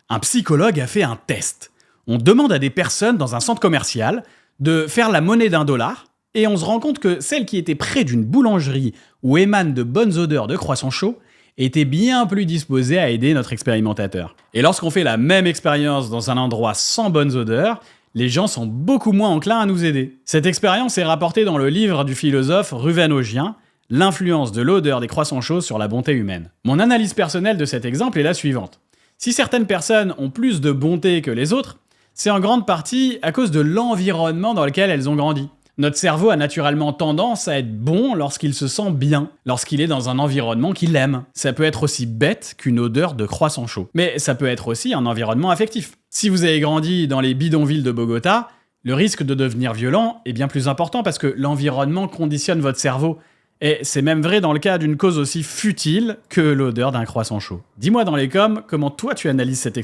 Un psychologue a fait un test. On demande à des personnes dans un centre commercial de faire la monnaie d'1 $, et on se rend compte que celles qui étaient près d'une boulangerie où émanent de bonnes odeurs de croissants chauds étaient bien plus disposées à aider notre expérimentateur. Et lorsqu'on fait la même expérience dans un endroit sans bonnes odeurs, les gens sont beaucoup moins enclins à nous aider. Cette expérience est rapportée dans le livre du philosophe Ruven Augien, L'influence de l'odeur des croissants chauds sur la bonté humaine. Mon analyse personnelle de cet exemple est la suivante. Si certaines personnes ont plus de bonté que les autres, c'est en grande partie à cause de l'environnement dans lequel elles ont grandi. Notre cerveau a naturellement tendance à être bon lorsqu'il se sent bien, lorsqu'il est dans un environnement qu'il aime. Ça peut être aussi bête qu'une odeur de croissant chaud. Mais ça peut être aussi un environnement affectif. Si vous avez grandi dans les bidonvilles de Bogota, le risque de devenir violent est bien plus important parce que l'environnement conditionne votre cerveau. Et c'est même vrai dans le cas d'une cause aussi futile que l'odeur d'un croissant chaud. Dis-moi dans les coms comment toi tu analyses cette expérience.